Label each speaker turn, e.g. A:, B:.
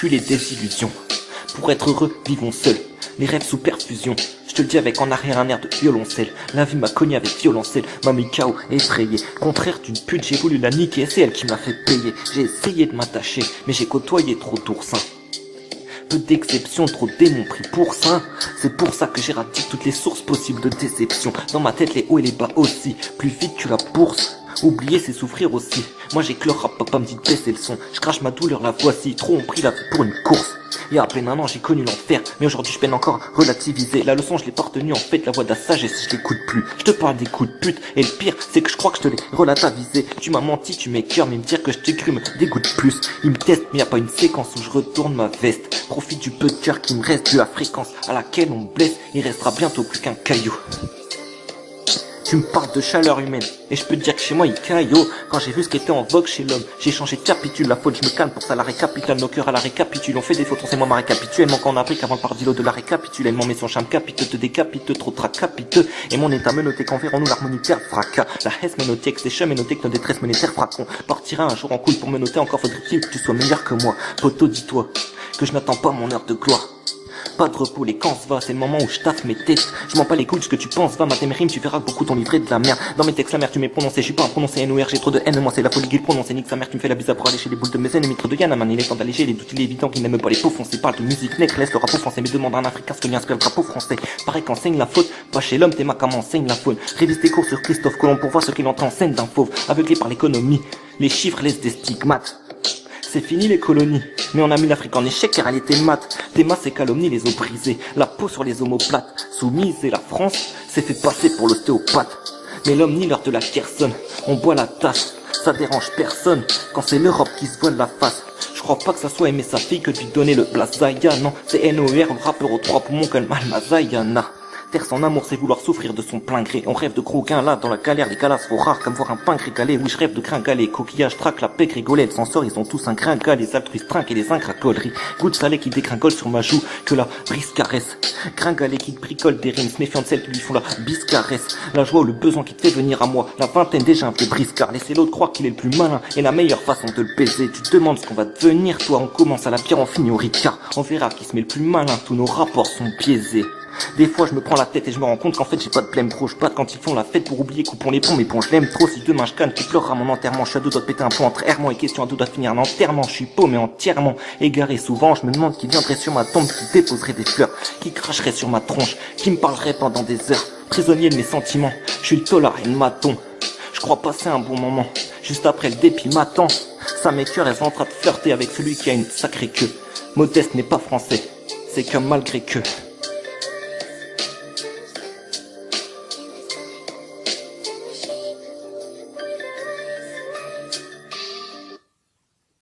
A: fuis les désillusions. Pour être heureux, vivons seuls, les rêves sous perfusion. Je te le dis avec en arrière un air de violoncelle. La vie m'a cogné avec violoncelle, m'a mis KO effrayé. Contraire d'une pute, j'ai voulu la niquer et c'est elle qui m'a fait payer. J'ai essayé de m'attacher, mais j'ai côtoyé trop d'oursins. Peu d'exceptions, trop de démons pris pour saint. C'est pour ça que j'ai raté toutes les sources possibles de déception. Dans ma tête les hauts et les bas aussi, plus vite que la bourse. Oublier c'est souffrir aussi. Moi j'ai que le rap, papa me dit de baisser le son. Je crache ma douleur, la voici. Trop ont pris la vie pour une course. Il y a à peine un an j'ai connu l'enfer, mais aujourd'hui je peine encore à relativiser. La leçon je l'ai pas retenue, en fait la voix de la sagesse je l'écoute plus. Je te parle des coups de pute, et le pire c'est que je crois que je te l'ai relativisé. Tu m'as menti, tu m'écœures, mais me dire que je t'ai cru me dégoûte plus. Il me teste mais y a pas une séquence où je retourne ma veste. Profite du peu de cœur qui me reste, de la fréquence à laquelle on me blesse. Il restera bientôt plus qu'un caillou. Tu me parles de chaleur humaine, et je peux te dire que chez moi il caillot. Quand j'ai vu ce qui était en vogue chez l'homme, j'ai changé de capitule. La faute je me calme pour ça la récapitule. Nos cœurs à la récapitule. On fait des fautes, on sait moi ma récapitule. Manque en Afrique avant le pardilo de la récapitule. Elle m'en met son charme capiteux, te décapite, trop tracapiteux. Et mon état menotté qu'en verrons-nous l'harmonie terre fracas. La hesse menotée que c'est chum menotté que nos détresses monétaires fracon. Partira un jour en couille pour me noter, encore faudrait-il que tu sois meilleur que moi. Poto, dis-toi que je n'attends pas mon heure de gloire. Pas de repos, les camps se va, c'est le moment où je taffe mes têtes. Je m'en pas les couilles, ce que tu penses va, ma rimes, tu verras que beaucoup t'ont livré de la merde. Dans mes textes, la merde, tu m'es prononcé, je suis pas un prononcé NOR, j'ai trop de haine, moi c'est la folie qui le prononce, nique sa mère, tu me fais la bise pour aller chez les boules de mes ennemis, trop de Yann, man, il est temps d'alléger les doutes, il est évident qu'ils n'aiment pas les peaux foncées, parle de musique nègre, laisse le rapport français, mais demande à un africain ce que lui inspire le drapeau français. Pareil qu'enseigne la faute, pas chez l'homme, t'es ma comme enseigne la faune. Révise tes cours sur Christophe Colomb pour voir ce qu'il entend en scène d'un fauve, aveuglé par l'économie, les chiffres laissent des stigmates. C'est fini les colonies, mais on a mis l'Afrique en échec car elle était mate. Tes masses et calomnies les os brisés, la peau sur les omoplates. Soumise et la France s'est fait passer pour l'ostéopathe. Mais l'homme ni l'heure de la Kherson, on boit la tasse. Ça dérange personne quand c'est l'Europe qui se voile la face. Je crois pas que ça soit aimer sa fille que de lui donner le Blazaya. Non, c'est NOR, le rappeur aux trois poumons comme Malmazayana. Taire son amour, c'est vouloir souffrir de son plein gré. On rêve de gros gains là, dans la galère, les galas faut rare, comme voir un pain grégalé. Oui, je rêve de gringaler, coquillage, traque, la paix, rigoler, elle s'en sort, ils ont tous un gringal, les altruistes trinquent et les ingrat-coleries. Goutte salée qui dégringole sur ma joue, que la brise caresse. Gringaler qui bricole des rimes, se méfiant de celles qui lui font la bise caresse. La joie ou le besoin qui te fait venir à moi, la vingtaine déjà un peu briscard. Laissez l'autre croire qu'il est le plus malin et la meilleure façon de le baiser. Tu te demandes ce qu'on va devenir, toi on commence à la pierre, on finit au ricard. On verra qui se met le plus malin, tous nos rapports sont biaisés. Des fois je me prends la tête et je me rends compte qu'en fait j'ai pas de blême pro. Je batte quand ils font la fête pour oublier, coupons les ponts. Mais bon je l'aime trop, si demain je canne tu pleureras mon enterrement. Je suis à deux doigts de péter un pont entre errement et question, à deux doigts de finir un enterrement. Je suis paumé entièrement égaré, souvent je me demande qui viendrait sur ma tombe, qui déposerait des fleurs, qui cracherait sur ma tronche, qui me parlerait pendant des heures. Prisonnier de mes sentiments, je suis le tolard et le maton. Je crois passer un bon moment, juste après le dépit m'attend. Ça m'écœure, elles sont en train de flirter avec celui qui a une sacrée queue. Modeste n'est pas français, c'est qu'un malgré que.